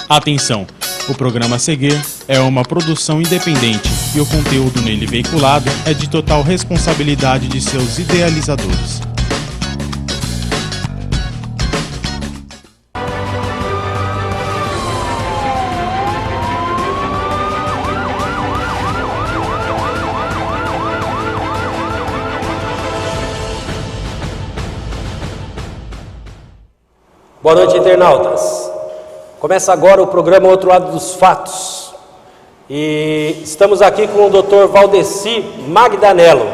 Atenção! O programa a seguir é uma produção independente e o conteúdo nele veiculado é de total responsabilidade de seus idealizadores. Boa noite, internautas. Começa agora o programa Outro Lado dos Fatos. E estamos aqui com o Dr. Valdeci Magdanello,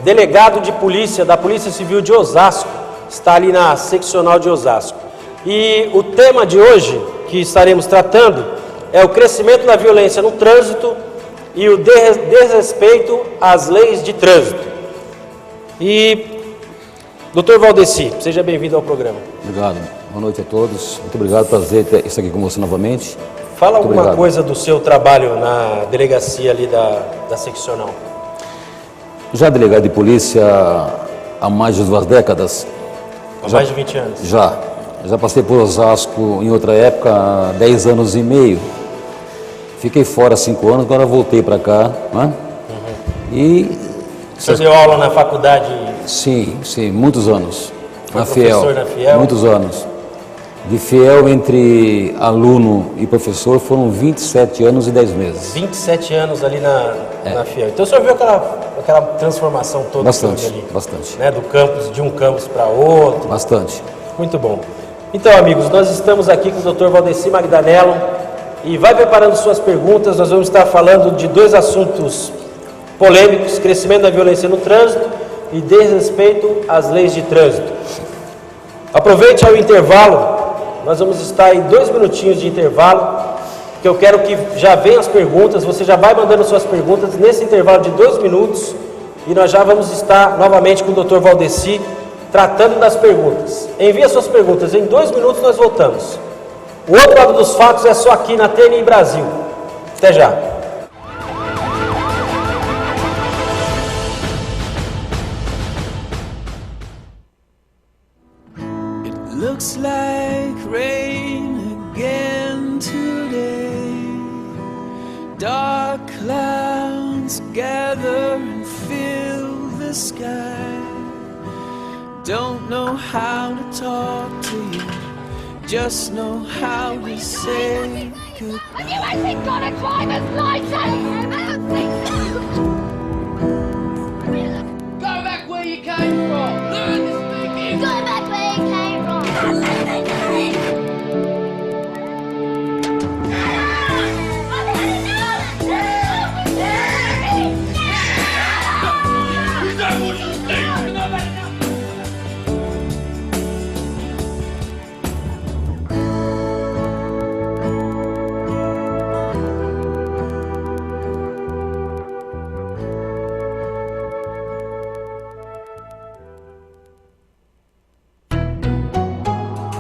delegado de polícia da Polícia Civil de Osasco, está ali na seccional de Osasco. E o tema de hoje que estaremos tratando é o crescimento da violência no trânsito e o desrespeito às leis de trânsito. E, Dr. Valdeci, seja bem-vindo ao programa. Obrigado. Boa noite a todos. Muito obrigado, prazer estar aqui com você novamente. Fala alguma coisa do seu trabalho na delegacia ali da seccional. Já delegado de polícia há mais de 2 décadas. Há mais de 20 anos. Já passei por Osasco em outra época, há 10 anos e meio. Fiquei fora há 5 anos, agora voltei para cá. Né? E você deu aula na faculdade? Sim, muitos anos. Foi professor na Fiel? Muitos anos. De Fiel, entre aluno e professor, foram 27 anos e 10 meses. 27 anos ali na Fiel. Então o senhor viu aquela transformação toda? Bastante, ali, bastante. Né? De um campus para outro. Bastante. Muito bom. Então, amigos, nós estamos aqui com o Dr. Valdeci Magdanello e vai preparando suas perguntas. Nós vamos estar falando de 2 assuntos polêmicos: crescimento da violência no trânsito e desrespeito às leis de trânsito. Aproveite ao intervalo. Nós vamos estar em 2 minutinhos de intervalo, que eu quero que já venham as perguntas. Você já vai mandando suas perguntas nesse intervalo de 2 minutos e nós já vamos estar novamente com o Dr. Valdeci tratando das perguntas. Envie as suas perguntas, em 2 minutos nós voltamos. O Outro Lado dos Fatos é só aqui na TNI Brasil. Até já. Looks like rain again today. Dark clouds gather and fill the sky. Don't know how to talk to you, just know how to say goodbye. Have you actually got a driver's license? Go back where you came from. Learn to speak English. Go back where you came from. Is that what you think?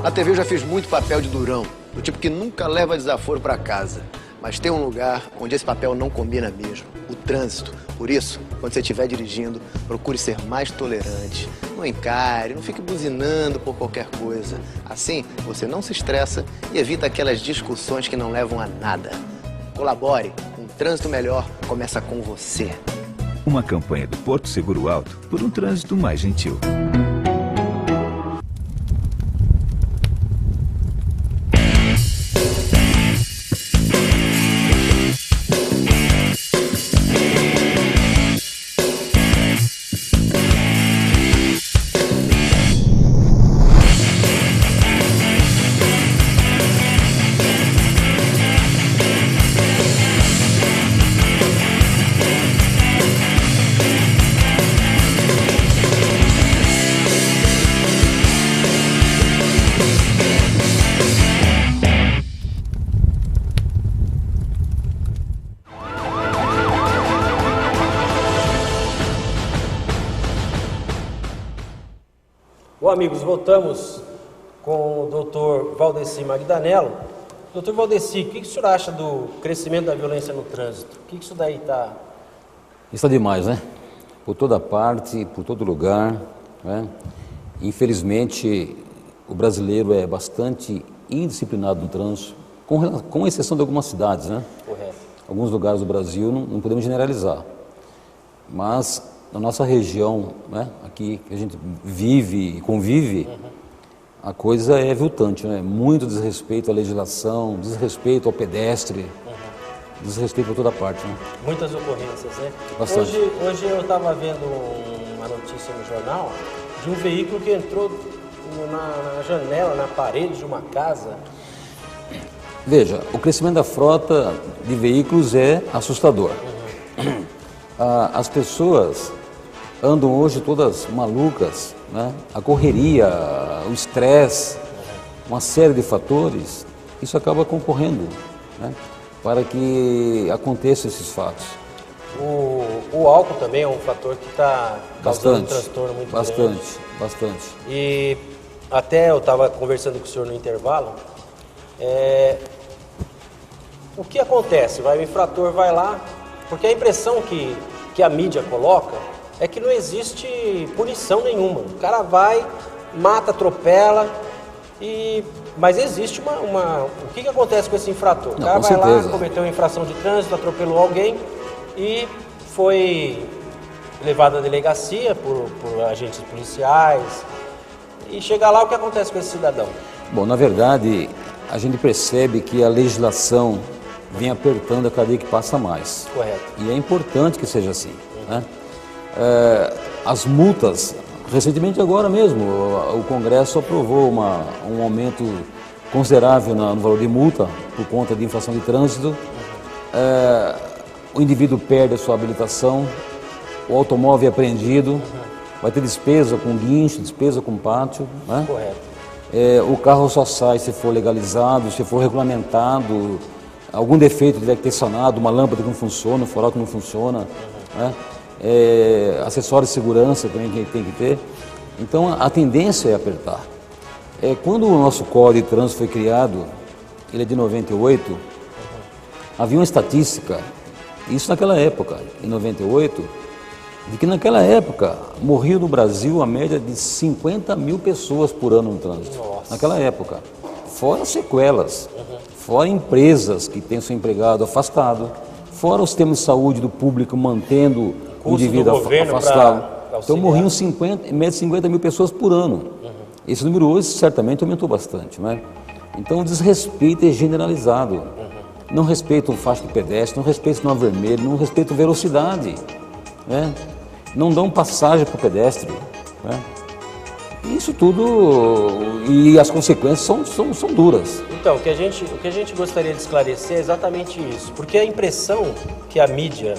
Na TV eu já fiz muito papel de durão, do tipo que nunca leva desaforo para casa. Mas tem um lugar onde esse papel não combina mesmo, o trânsito. Por isso, quando você estiver dirigindo, procure ser mais tolerante. Não encare, não fique buzinando por qualquer coisa. Assim, você não se estressa e evita aquelas discussões que não levam a nada. Colabore, um trânsito melhor começa com você. Uma campanha do Porto Seguro Alto por um trânsito mais gentil. Bom, amigos, voltamos com o Dr. Valdeci Magdanello. Dr. Valdeci, o que o senhor acha do crescimento da violência no trânsito? O que isso daí está... Está demais, né? Por toda parte, por todo lugar, né? Infelizmente, o brasileiro é bastante indisciplinado no trânsito, com exceção de algumas cidades, né? Correto. Alguns lugares do Brasil não podemos generalizar, mas na nossa região, né, aqui que a gente vive e convive, a coisa é aviltante, né? Muito desrespeito à legislação, desrespeito ao pedestre, desrespeito por toda parte, né? Muitas ocorrências, né? Bastante. Hoje eu estava vendo uma notícia no jornal de um veículo que entrou na janela, na parede de uma casa. Veja, o crescimento da frota de veículos é assustador. As pessoas andam hoje todas malucas, né? A correria, o estresse, uma série de fatores, isso acaba concorrendo, né, para que aconteçam esses fatos. O álcool também é um fator que está causando um transtorno muito grande. Bastante. E até eu estava conversando com o senhor no intervalo, o que acontece? O infrator vai lá, porque a impressão que a mídia coloca é que não existe punição nenhuma. O cara vai, mata, atropela, mas existe o que acontece com esse infrator? O cara vai lá, cometeu uma infração de trânsito, atropelou alguém e foi levado à delegacia por agentes policiais. E chega lá, o que acontece com esse cidadão? Bom, na verdade, a gente percebe que a legislação vem apertando a cada dia que passa mais. Correto. E é importante que seja assim, né? As multas, recentemente agora mesmo, o Congresso aprovou um aumento considerável no valor de multa por conta de infração de trânsito. O indivíduo perde a sua habilitação, o automóvel é apreendido, vai ter despesa com guincho, despesa com pátio, né? Correto. O carro só sai se for legalizado, se for regulamentado, algum defeito tiver que ter sanado, uma lâmpada que não funciona, um farol que não funciona, né? Acessórios de segurança também que tem que ter. Então a tendência é apertar. Quando o nosso Código de Trânsito foi criado, ele é de 98, havia uma estatística, isso naquela época, em 98, de que naquela época morriam no Brasil a média de 50 mil pessoas por ano no trânsito. Nossa. Naquela época. Fora sequelas, fora empresas que têm seu empregado afastado, fora o sistema de saúde do público mantendo o indivíduo afastado. Então morriam em média de 50 mil pessoas por ano. Esse número hoje certamente aumentou bastante, né? Então o desrespeito é generalizado. Não respeitam faixa de pedestre, não respeitam sinal vermelho, não respeitam velocidade, né? Não dão passagem para o pedestre, né? Isso tudo, e as consequências são duras. Então, o que a gente gostaria de esclarecer é exatamente isso, porque a impressão que a mídia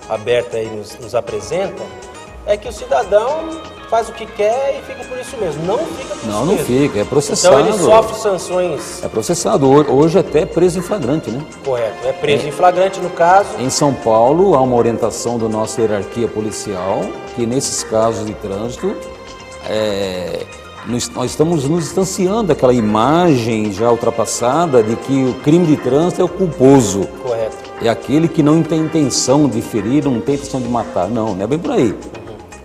aberta aí nos apresenta é que o cidadão faz o que quer e fica por isso mesmo. Não fica por isso mesmo. Não fica, é processado. Então ele sofre sanções. É processado, hoje até preso em flagrante, né? Correto, é preso em flagrante no caso. Em São Paulo há uma orientação da nossa hierarquia policial que nesses casos de trânsito nós estamos nos distanciando daquela imagem já ultrapassada de que o crime de trânsito é o culposo. Correto. É aquele que não tem intenção de ferir, não tem intenção de matar. Não é bem por aí.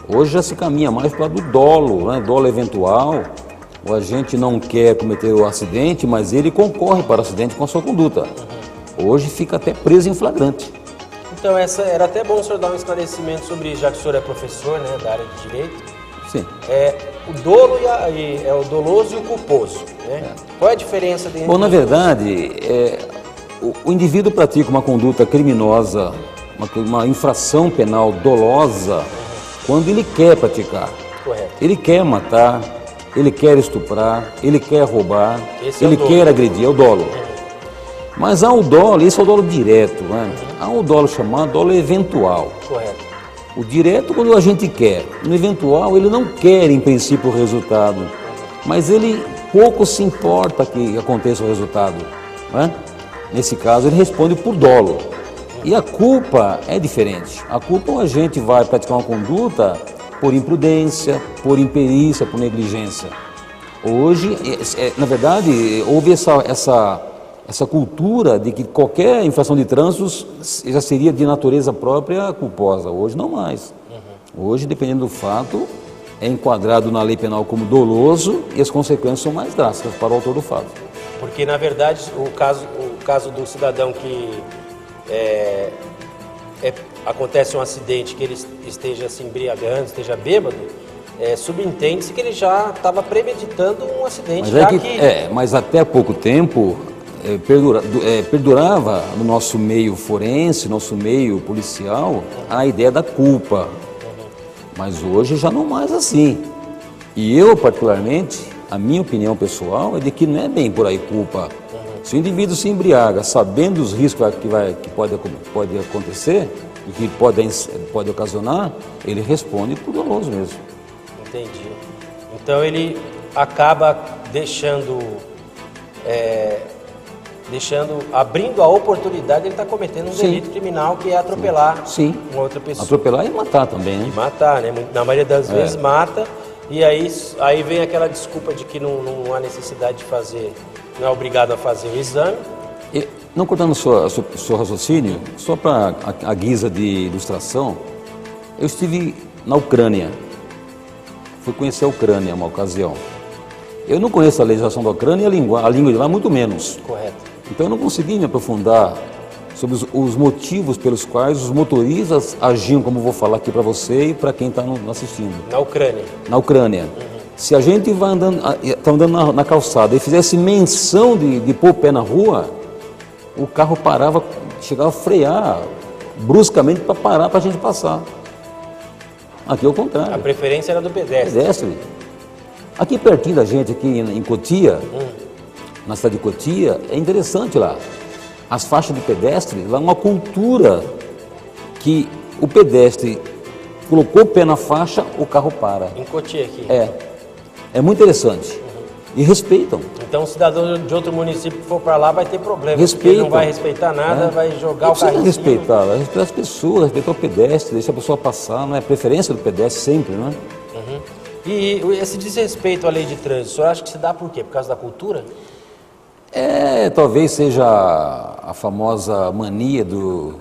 Hoje já se caminha mais para o lado do dolo, né? Dolo eventual. O agente não quer cometer o acidente, mas ele concorre para o acidente com a sua conduta. Hoje fica até preso em flagrante. Então era até bom o senhor dar um esclarecimento sobre, já que o senhor é professor, né, da área de direito. Sim. O dolo é o doloso e o culposo, né? Qual é a diferença entre Bom, na verdade, o indivíduo pratica uma conduta criminosa, uma infração penal dolosa, quando ele quer praticar. Correto. Ele quer matar, ele quer estuprar, ele quer roubar, Esse é ele o dolo. quer agredir, é o dolo. Mas há o dolo, esse é o dolo direto, né? Há o dolo chamado dolo eventual. Correto. O direto quando a gente quer, no eventual ele não quer em princípio o resultado, mas ele pouco se importa que aconteça o resultado, né? Nesse caso ele responde por dolo. E a culpa é diferente. A culpa a gente vai praticar uma conduta por imprudência, por imperícia, por negligência. Hoje, na verdade, houve essa cultura de que qualquer infração de trânsito já seria de natureza própria culposa. Hoje não mais. Hoje, dependendo do fato, é enquadrado na lei penal como doloso e as consequências são mais drásticas para o autor do fato. Porque, na verdade, o caso do cidadão que acontece um acidente, que ele esteja se embriagando, esteja bêbado, subentende-se que ele já estava premeditando um acidente. Mas até há pouco tempo perdurava no nosso meio forense, nosso meio policial, a ideia da culpa. Mas hoje já não mais assim. E eu, particularmente, a minha opinião pessoal é de que não é bem por aí culpa. Se o indivíduo se embriaga, sabendo os riscos que pode acontecer e que pode ocasionar, ele responde por doloso mesmo. Entendi. Então ele acaba abrindo a oportunidade, ele está cometendo um delito criminal, que é atropelar uma outra pessoa. Atropelar e matar também, né? E matar, né? Na maioria das vezes mata, e aí vem aquela desculpa de que não há necessidade de fazer, não é obrigado a fazer o exame. Não cortando o seu raciocínio, só para a guisa de ilustração, eu estive na Ucrânia, fui conhecer a Ucrânia uma ocasião. Eu não conheço a legislação da Ucrânia e a língua de lá, muito menos. Correto. Então eu não consegui me aprofundar sobre os motivos pelos quais os motoristas agiam, como vou falar aqui para você e para quem está assistindo. Na Ucrânia? Na Ucrânia. Se a gente está andando na calçada e fizesse menção de pôr o pé na rua, o carro parava, chegava a frear bruscamente para parar para a gente passar. Aqui é o contrário. A preferência era do pedestre. Aqui pertinho da gente, aqui em Cotia, na cidade de Cotia, é interessante lá. As faixas de pedestre, lá é uma cultura que o pedestre colocou o pé na faixa, o carro para. Em Cotia aqui? É muito interessante. E respeitam. Então o cidadão de outro município que for para lá vai ter problema. Respeitam. Porque ele não vai respeitar nada, vai jogar o carro em cima. Respeitar as pessoas, respeitar o pedestre, deixar a pessoa passar, não é preferência do pedestre sempre, não é? E esse desrespeito à lei de trânsito, o senhor acha que se dá por quê? Por causa da cultura? Talvez seja a famosa mania do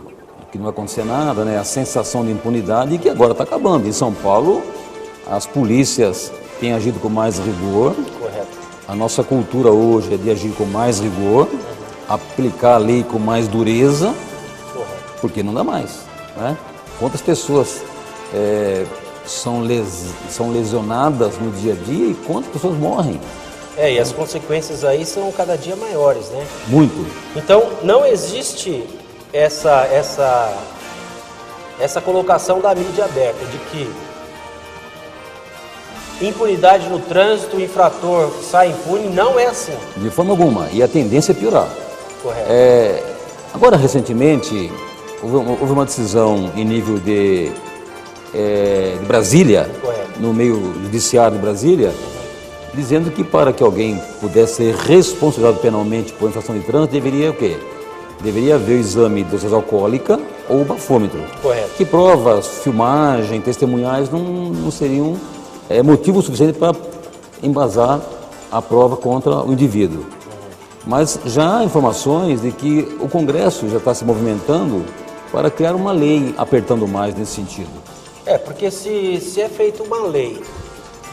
que não vai acontecer nada, né? A sensação de impunidade, que agora está acabando. Em São Paulo, as polícias têm agido com mais rigor. Correto. A nossa cultura hoje é de agir com mais rigor, aplicar a lei com mais dureza, porque não dá mais, né? Quantas pessoas são lesionadas no dia a dia e quantas pessoas morrem? E as consequências aí são cada dia maiores, né? Muito. Então, não existe essa colocação da mídia aberta de que impunidade no trânsito, o infrator sai impune, não é assim. De forma alguma, e a tendência é piorar. Correto. Agora, recentemente, houve uma decisão em nível de Brasília, no meio judiciário de Brasília, dizendo que para que alguém pudesse ser responsabilizado penalmente por infração de trânsito, deveria o quê? Deveria haver o exame de dosagem alcoólica ou o bafômetro. Correto. Que provas, filmagem, testemunhais não seriam motivo suficiente para embasar a prova contra o indivíduo. Mas já há informações de que o Congresso já está se movimentando para criar uma lei apertando mais nesse sentido. Porque se é feita uma lei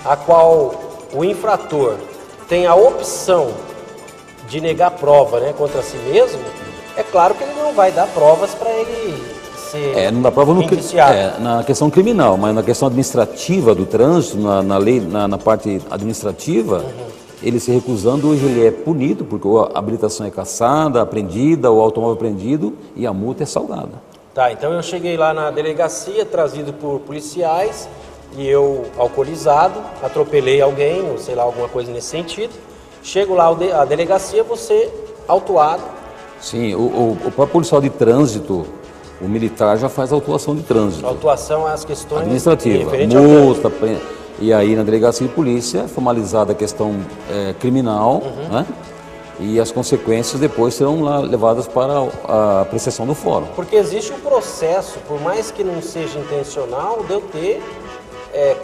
a qual o infrator tem a opção de negar prova, né, contra si mesmo, é claro que ele não vai dar provas para ele ser não dá prova indiciado. Na questão criminal, mas na questão administrativa do trânsito, na lei, na parte administrativa, ele se recusando, hoje ele é punido, porque a habilitação é cassada, apreendida, o automóvel apreendido e a multa é salgada. Tá, então eu cheguei lá na delegacia, trazido por policiais, e eu, alcoolizado, atropelei alguém, ou sei lá, alguma coisa nesse sentido. Chego lá à delegacia, você autuado. Sim, o próprio policial de trânsito, o militar já faz a autuação de trânsito. A autuação é as questões administrativas, multa, e aí na delegacia de polícia é formalizada a questão criminal, né? E as consequências depois serão lá levadas para a apreciação do fórum. Porque existe um processo, por mais que não seja intencional, de eu ter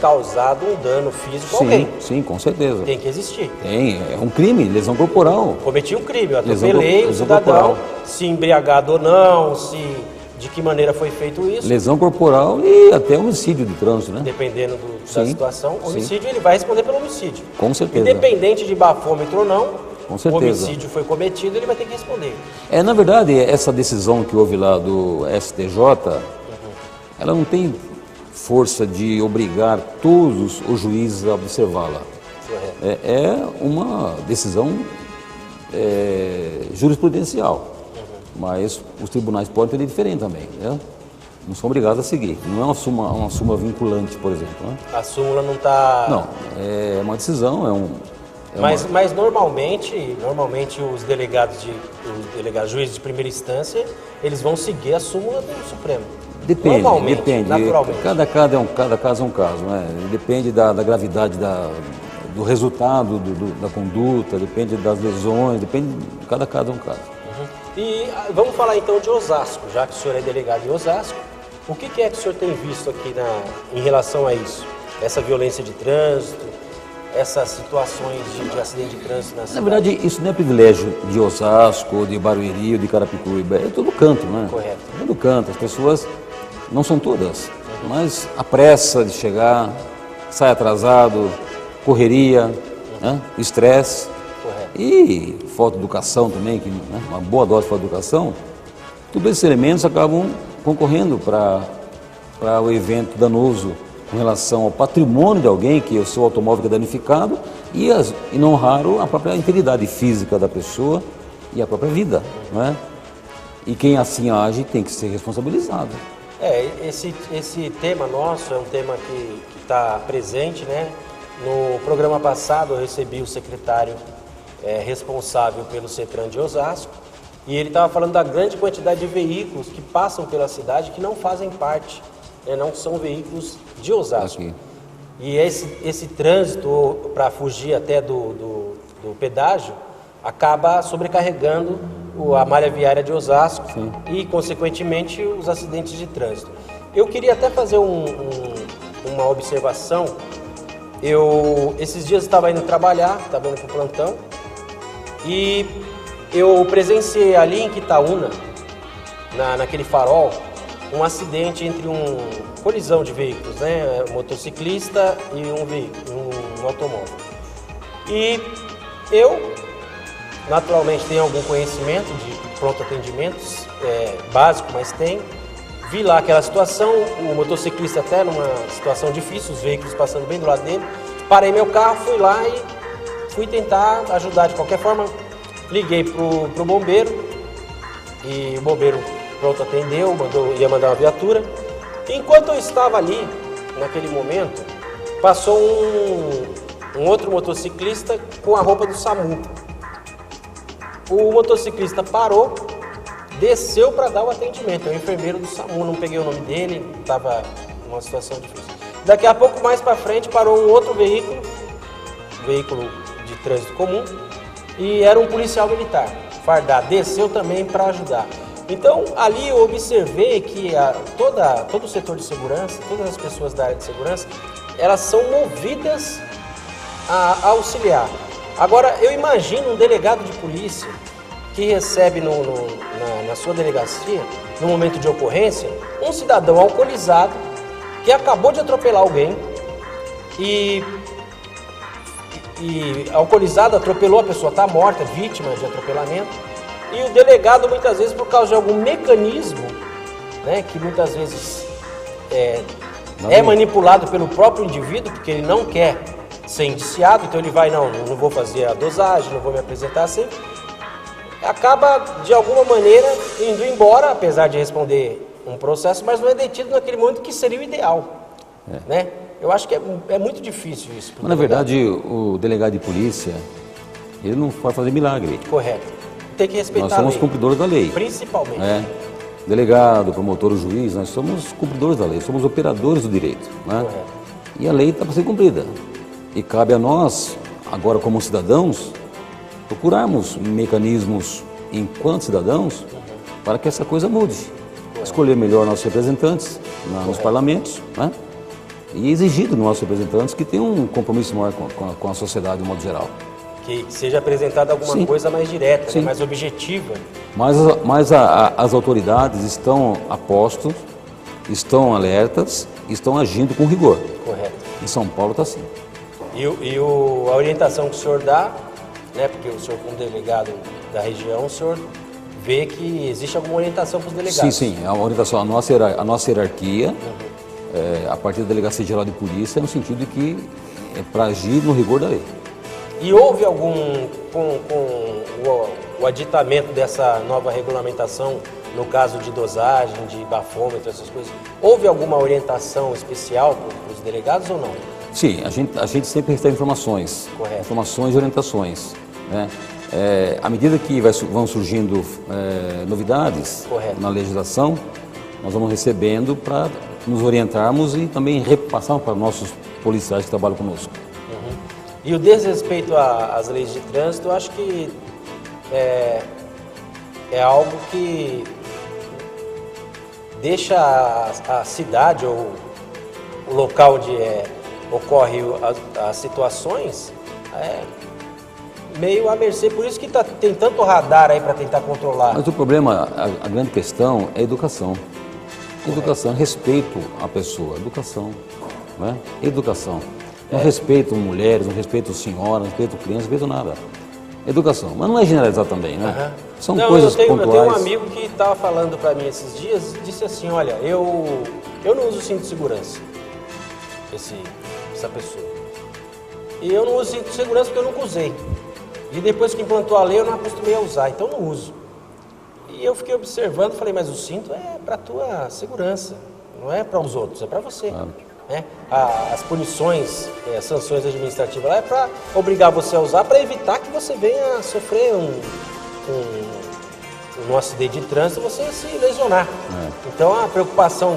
causado um dano físico a alguém. Sim, com certeza. Tem que existir. É um crime, lesão corporal. Cometi um crime, eu atropelei o cidadão, se embriagado ou não, de que maneira foi feito isso. Lesão corporal e até homicídio de trânsito, né? Dependendo da situação. Homicídio, ele vai responder pelo homicídio. Com certeza. Independente de bafômetro ou não, Com certeza. o homicídio foi cometido, ele vai ter que responder. Na verdade, essa decisão que houve lá do STJ, ela não tem força de obrigar todos os juízes a observá-la. É uma decisão jurisprudencial, mas os tribunais podem ter diferente também, né? Não são obrigados a seguir. Não é uma súmula vinculante, por exemplo. Né? A súmula não está... Não, é uma decisão, Mas normalmente os delegados juízes de primeira instância, eles vão seguir a súmula do Supremo. Depende. Naturalmente. Cada caso é um caso, né? Depende da gravidade do resultado da conduta, depende das lesões, cada caso é um caso. E vamos falar então de Osasco, já que o senhor é delegado em Osasco. O que é que o senhor tem visto aqui em relação a isso? Essa violência de trânsito, essas situações de acidente de trânsito na cidade? Na verdade, isso não é privilégio de Osasco, de Barueri ou de Carapicuíba, é todo canto, né? Correto. É todo canto, as pessoas, não são todas, mas a pressa de chegar, sai atrasado, correria, né? Estresse. Correto. E falta de educação também, uma boa dose de falta de educação, todos esses elementos acabam concorrendo para o evento danoso com relação ao patrimônio de alguém, que é o seu automóvel que é danificado, e não raro a própria integridade física da pessoa e a própria vida, não é? E quem assim age tem que ser responsabilizado. Esse tema nosso é um tema que está presente, né? No programa passado eu recebi o secretário responsável pelo CETRAN de Osasco, e ele estava falando da grande quantidade de veículos que passam pela cidade que não fazem parte, não são veículos de Osasco. Aqui. E esse trânsito, para fugir até do pedágio, acaba sobrecarregando a malha viária de Osasco. Sim. E, consequentemente, os acidentes de trânsito. Eu queria até fazer uma observação. Esses dias estava indo trabalhar, estava indo para o plantão, e eu presenciei ali em Quitaúna, naquele farol, um acidente entre colisão de veículos, né? Um motociclista e um automóvel. E eu, naturalmente, tenho algum conhecimento de pronto atendimentos, básico, mas tenho. Vi lá aquela situação, o motociclista até numa situação difícil, os veículos passando bem do lado dele. Parei meu carro, fui lá e fui tentar ajudar de qualquer forma. Liguei pro bombeiro e o bombeiro pronto atendeu, ia mandar uma viatura. Enquanto eu estava ali, naquele momento, passou um outro motociclista com a roupa do SAMU. O motociclista parou, desceu para dar o atendimento. É o enfermeiro do SAMU, não peguei o nome dele, estava numa situação difícil. Daqui a pouco, mais para frente, parou um outro veículo de trânsito comum, e era um policial militar, fardado, desceu também para ajudar. Então, ali eu observei que todo o setor de segurança, todas as pessoas da área de segurança, elas são movidas a auxiliar. Agora, eu imagino um delegado de polícia que recebe na sua delegacia, no momento de ocorrência, um cidadão alcoolizado que acabou de atropelar alguém e alcoolizado atropelou, a pessoa está morta, vítima de atropelamento, e o delegado, muitas vezes, por causa de algum mecanismo, né, que muitas vezes é manipulado pelo próprio indivíduo, porque ele não quer ser indiciado, então ele vai, não vou fazer a dosagem, não vou me apresentar assim, acaba, de alguma maneira, indo embora, apesar de responder um processo, mas não é detido naquele momento que seria o ideal, né? Eu acho que é muito difícil isso. Mas, na verdade, o delegado de polícia, ele não pode fazer milagre. Correto. Tem que respeitar a lei. Nós somos cumpridores da lei. Principalmente. Delegado, promotor, o juiz, nós somos cumpridores da lei, somos operadores do direito. Né? Correto. E a lei está para ser cumprida. E cabe a nós, agora como cidadãos, procurarmos mecanismos, enquanto cidadãos, para que essa coisa mude. Escolher melhor nossos representantes nos parlamentos, né? E exigir dos nossos representantes que tenham um compromisso maior com a sociedade de modo geral. Que seja apresentada alguma coisa mais direta, né, mais objetiva. Mas as autoridades estão a postos, estão alertas, estão agindo com rigor. Correto. Em São Paulo está assim. E a orientação que o senhor dá né? Porque o senhor, como delegado da região, o senhor vê que existe alguma orientação para os delegados. Sim, a orientação, a nossa hierarquia, a partir da Delegacia Geral de Polícia, no sentido de que é para agir no rigor da lei. E houve algum, com o aditamento dessa nova regulamentação, no caso de dosagem, de bafômetro, essas coisas, houve alguma orientação especial para os delegados ou não? Sim, a gente sempre recebe informações, Correto. informações e orientações, né? À medida que vão surgindo novidades Correto. na legislação, nós vamos recebendo para nos orientarmos e também repassar para nossos policiais que trabalham conosco. E o desrespeito às leis de trânsito, eu acho que é algo que deixa a cidade ou o local onde ocorre as situações meio à mercê. Por isso que tem tanto radar aí para tentar controlar. Mas o problema, a grande questão é a educação. Educação, respeito à pessoa, educação, né? Educação. Não respeito mulheres, não respeito senhoras, não respeito crianças, não respeito nada. Educação, mas não é generalizar também, né? São coisas pontuais. Eu tenho um amigo que estava falando para mim esses dias, disse assim, olha, eu não uso cinto de segurança, essa pessoa. E eu não uso cinto de segurança porque eu nunca usei. E depois que implantou a lei eu não acostumei a usar, então não uso. E eu fiquei observando, falei, mas o cinto é para a tua segurança, não é para os outros, é para você. Claro. Né? As punições, as sanções administrativas lá é para obrigar você a usar, para evitar que você venha a sofrer um acidente de trânsito e você se lesionar. Então a preocupação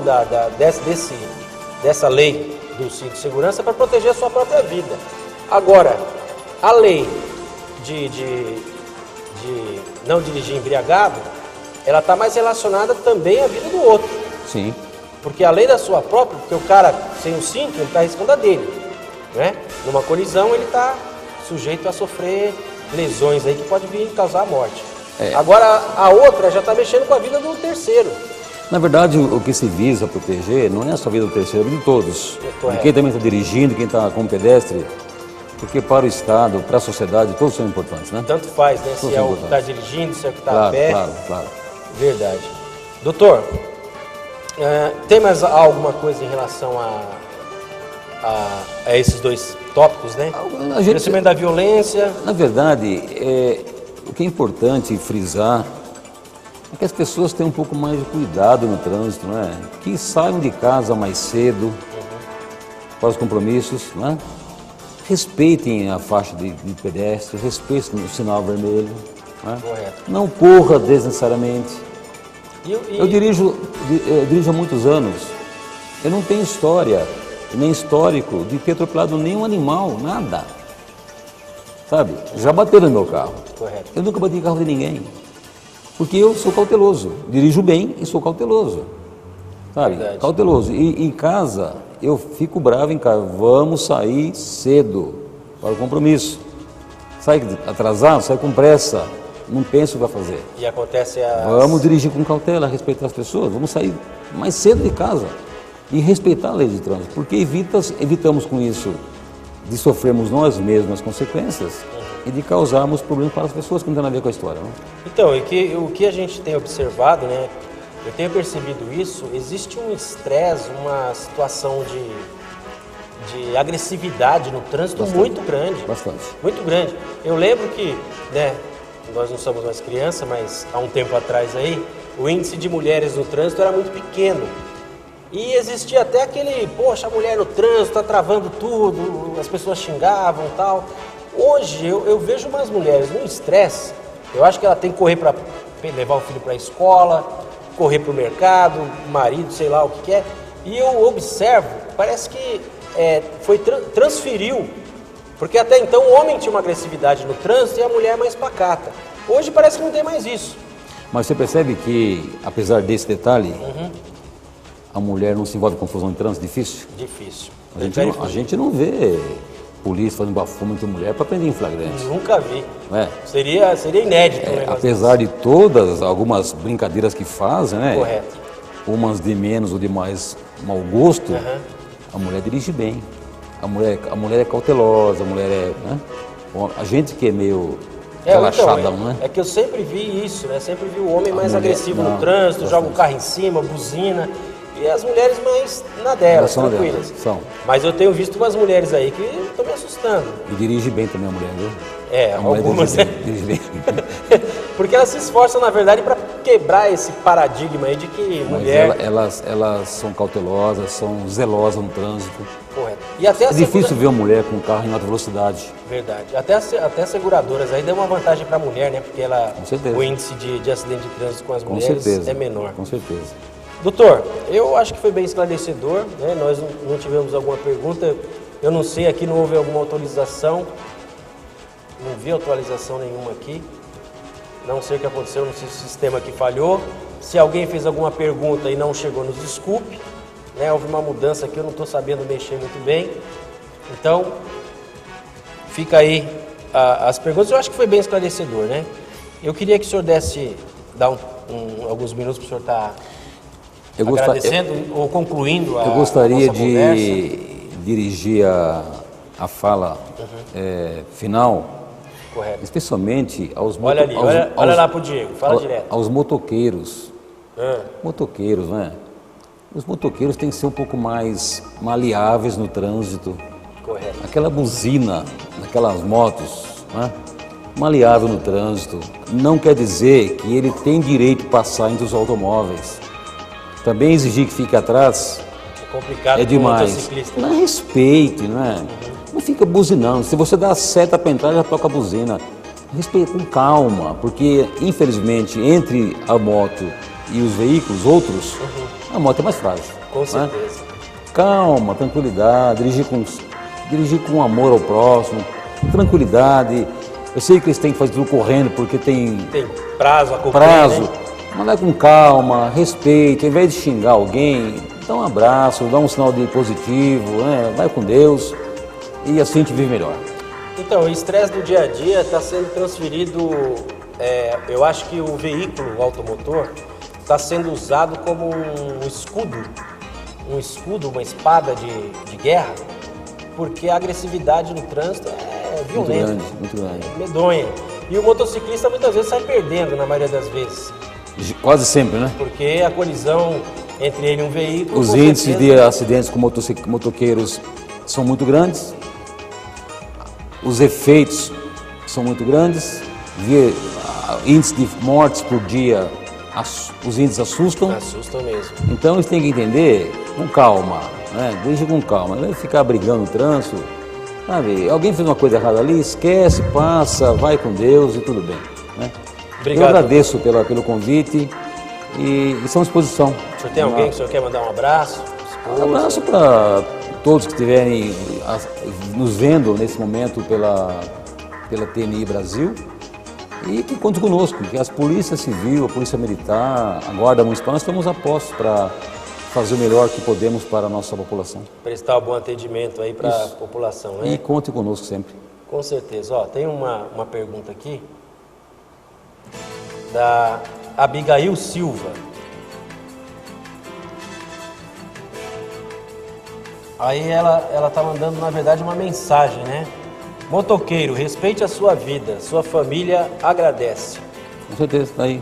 dessa lei do cinto de segurança é para proteger a sua própria vida. Agora, a lei de não dirigir embriagado, ela está mais relacionada também à vida do outro. Sim. Porque além da sua própria, porque o cara sem o cinto, ele está arriscando a dele, né? Numa colisão ele está sujeito a sofrer lesões aí que pode vir causar a morte. Agora a outra já está mexendo com a vida do terceiro. Na verdade, o que se visa proteger não é só a vida do terceiro, é a vida de todos. De quem também está dirigindo, quem está como pedestre, porque para o Estado, para a sociedade, todos são importantes, né? Tanto faz, né? Todos se é o que está dirigindo, se é o que está a pé. Claro. Verdade. Doutor, tem mais alguma coisa em relação a esses dois tópicos, né? O crescimento da violência. Na verdade, o que é importante frisar é que as pessoas tenham um pouco mais de cuidado no trânsito, né? Que saiam de casa mais cedo para os compromissos, né? Respeitem a faixa de pedestre, respeitem o sinal vermelho, né? Correto. Não corra desnecessariamente. Eu dirijo há muitos anos. Eu não tenho história, nem histórico de ter atropelado nenhum animal, nada. Sabe? Já bateram no meu carro. Correto. Eu nunca bati em carro de ninguém. Porque eu sou cauteloso. Dirijo bem e sou cauteloso. Sabe? Verdade. Cauteloso. E em casa, eu fico bravo em casa. Vamos sair cedo para o compromisso. Sai atrasado, sai com pressa. Não penso o que vai fazer. E acontece Vamos dirigir com cautela, respeitar as pessoas. Vamos sair mais cedo de casa e respeitar a lei de trânsito. Porque evitamos com isso de sofrermos nós mesmos as consequências e de causarmos problemas para as pessoas que não tem nada a ver com a história. Né? Então, o que a gente tem observado, né? Eu tenho percebido isso, existe um estresse, uma situação de agressividade no trânsito muito grande. Bastante. Muito grande. Eu lembro que, né, nós não somos mais criança, mas há um tempo atrás aí, o índice de mulheres no trânsito era muito pequeno. E existia até aquele, poxa, a mulher no trânsito está travando tudo, as pessoas xingavam e tal. Hoje eu vejo umas mulheres no estresse, eu acho que ela tem que correr para levar o filho para a escola, correr para o mercado, marido, sei lá o que é. E eu observo, parece que transferiu, porque até então o homem tinha uma agressividade no trânsito e a mulher mais pacata. Hoje parece que não tem mais isso. Mas você percebe que, apesar desse detalhe, a mulher não se envolve em confusão de trânsito? Difícil? Difícil. A gente não vê polícia fazendo bafômetro de mulher para prender em flagrante. Nunca vi. É. Seria inédito. Apesar de todas algumas brincadeiras que fazem, né? Correto. Umas de menos ou de mais mau gosto, a mulher dirige bem. A mulher é cautelosa, a mulher é A gente que é meio relaxadão, então, né? É que eu sempre vi isso, né? Sempre vi o homem mais mulher, agressivo não, no trânsito, bastante. joga o carro em cima, buzina. E as mulheres mais na delas, São tranquilas. delas, são. Mas eu tenho visto umas mulheres aí que estão me assustando. E dirige bem também a mulher, viu? É, A mulher algumas. dirige bem. Porque elas se esforçam, na verdade, para quebrar esse paradigma aí de que Mas mulher... elas são cautelosas, são zelosas no trânsito. Correto. E até É a difícil ver uma mulher com um carro em alta velocidade. Verdade. Até as seguradoras aí dão uma vantagem para a mulher, né? Porque Com certeza. o índice de acidente de trânsito com as Com mulheres certeza. é menor. Com certeza. Doutor, eu acho que foi bem esclarecedor, né? Nós não tivemos alguma pergunta. Eu não sei, aqui não houve alguma autorização. Não vi atualização nenhuma aqui. Não sei o que aconteceu, não sei se o sistema aqui falhou. Se alguém fez alguma pergunta e não chegou, nos desculpe. Né? Houve uma mudança aqui, eu não estou sabendo mexer muito bem. Então, fica aí as perguntas. Eu acho que foi bem esclarecedor, né? Eu queria que o senhor dar alguns minutos para o senhor estar agradecendo ou concluindo a Eu gostaria nossa de conversa. dirigir a fala final, Correto. especialmente aos Olha ali, olha lá pro Diego, fala direto. aos motoqueiros. Motoqueiros, né? Os motoqueiros têm que ser um pouco mais maleáveis no trânsito. Correto. Aquela buzina daquelas motos, né? Maleável no trânsito, não quer dizer que ele tem direito de passar entre os automóveis. Também exigir que fique atrás É complicado é pro demais. motociclista. Não respeite, não é? Não fica buzinando. Se você dá a seta para entrar, já toca a buzina. Respeita com calma, porque infelizmente entre a moto e os veículos outros, a moto é mais frágil. Com né? certeza. Calma, tranquilidade, dirigir com amor ao próximo, tranquilidade. Eu sei que eles têm que fazer tudo correndo porque tem Tem prazo a cumprir, prazo, né? mas vai com calma, respeite, ao invés de xingar alguém, dá um abraço, dá um sinal de positivo, né? Vai com Deus e assim a gente vive melhor. Então, o estresse do dia a dia está sendo transferido, eu acho que o veículo, o automotor, está sendo usado como um escudo, uma espada de guerra, porque a agressividade no trânsito é violenta, Muito grande. é medonha. E o motociclista muitas vezes sai perdendo, na maioria das vezes, Quase sempre, né? porque a colisão entre ele e um veículo... Os com índices de certeza, acidentes com motoqueiros são muito grandes, os efeitos são muito grandes, índice de mortes por dia, os índices assustam. assustam mesmo. Então eles têm que entender com calma, né? Dirige com calma, não é ficar brigando no trânsito. Sabe? Alguém fez uma coisa errada ali, esquece, passa, vai com Deus e tudo bem. Né? Obrigado. Eu agradeço pelo convite e estamos à disposição. O senhor tem alguém que o senhor quer mandar um abraço? Um abraço para todos que estiverem nos vendo nesse momento pela TNI Brasil e que contem conosco, que as polícias civil, a polícia militar, a guarda municipal, nós estamos a postos para fazer o melhor que podemos para a nossa população. Prestar um bom atendimento aí para a população, né? E conte conosco sempre. Com certeza. Ó, tem uma pergunta aqui da Abigail Silva. Aí ela tá mandando, na verdade, uma mensagem, né? Motoqueiro, respeite a sua vida, sua família agradece. Com certeza, está aí.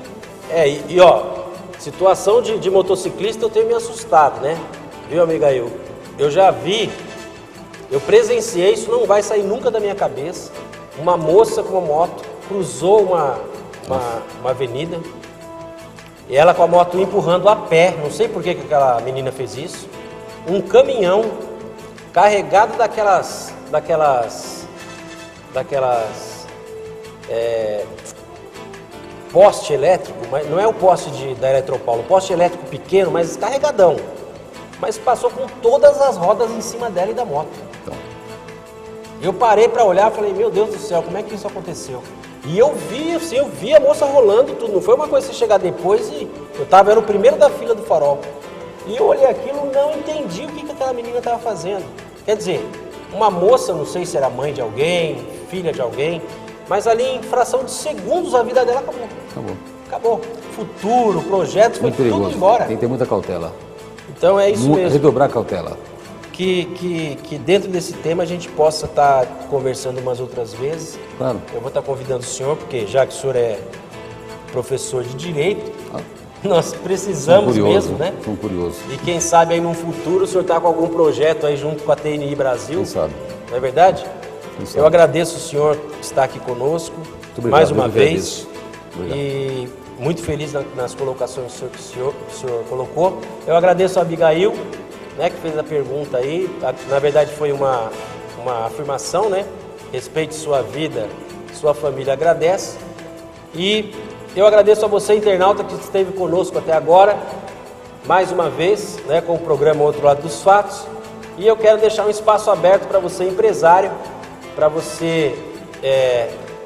Ó, situação de motociclista eu tenho me assustado, né? Viu, Abigail? Eu já vi, eu presenciei, isso não vai sair nunca da minha cabeça. Uma moça com uma moto cruzou uma avenida e ela com a moto empurrando a pé, não sei por que aquela menina fez isso. Um caminhão carregado daquelas poste elétrico, mas não é o poste da Eletropaulo, poste elétrico pequeno, mas carregadão. Mas passou com todas as rodas em cima dela e da moto. Eu parei para olhar e falei, meu Deus do céu, como é que isso aconteceu? E eu vi a moça rolando tudo, não foi uma coisa você chegar depois e eu era o primeiro da fila do farol. E eu olhei aquilo e não entendi o que aquela menina estava fazendo. Quer dizer, uma moça, não sei se era mãe de alguém, filha de alguém, mas ali em fração de segundos a vida dela acabou. Futuro, projetos, foi Muito perigoso. tudo embora. Tem que ter muita cautela. Então é isso mesmo. Redobrar a cautela. que dentro desse tema a gente possa estar conversando umas outras vezes. Claro. Eu vou estar convidando o senhor, porque já que o senhor é professor de Direito, nós precisamos mesmo, né? Sou curioso. E quem sabe aí no futuro o senhor está com algum projeto aí junto com a TNI Brasil. Quem sabe? Não é verdade? Eu agradeço o senhor estar aqui conosco mais uma vez. E muito feliz nas colocações que o senhor colocou. Eu agradeço a Abigail, né, que fez a pergunta aí. Na verdade foi uma afirmação, né? Respeite sua vida, sua família agradece. E eu agradeço a você, internauta, que esteve conosco até agora, mais uma vez, né, com o programa Outro Lado dos Fatos. E eu quero deixar um espaço aberto para você, empresário, para você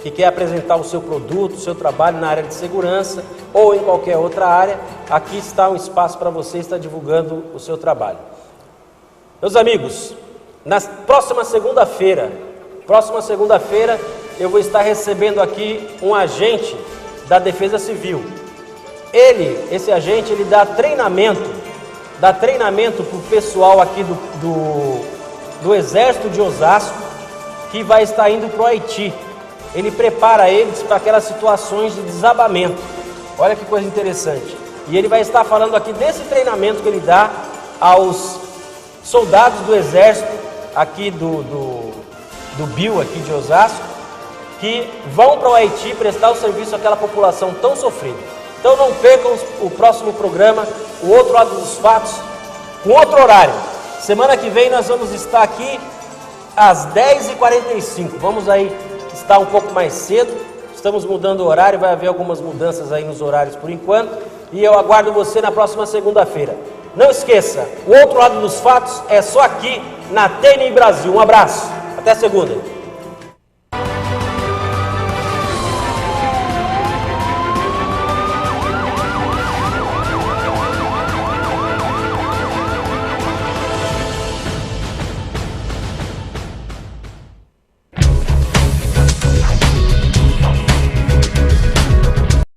que quer apresentar o seu produto, o seu trabalho na área de segurança ou em qualquer outra área. Aqui está um espaço para você estar divulgando o seu trabalho. Meus amigos, na próxima segunda-feira, eu vou estar recebendo aqui um agente da Defesa Civil. Esse agente, ele dá treinamento para o pessoal aqui do Exército de Osasco, que vai estar indo para o Haiti. Ele prepara eles para aquelas situações de desabamento. Olha que coisa interessante. E ele vai estar falando aqui desse treinamento que ele dá aos soldados do Exército aqui do BIL aqui de Osasco, que vão para o Haiti prestar o serviço àquela população tão sofrida. Então não percam o próximo programa, o Outro Lado dos Fatos, com outro horário. Semana que vem nós vamos estar aqui às 10h45. Vamos aí estar um pouco mais cedo. Estamos mudando o horário, vai haver algumas mudanças aí nos horários por enquanto. E eu aguardo você na próxima segunda-feira. Não esqueça, o Outro Lado dos Fatos é só aqui na TNI Brasil. Um abraço, até segunda.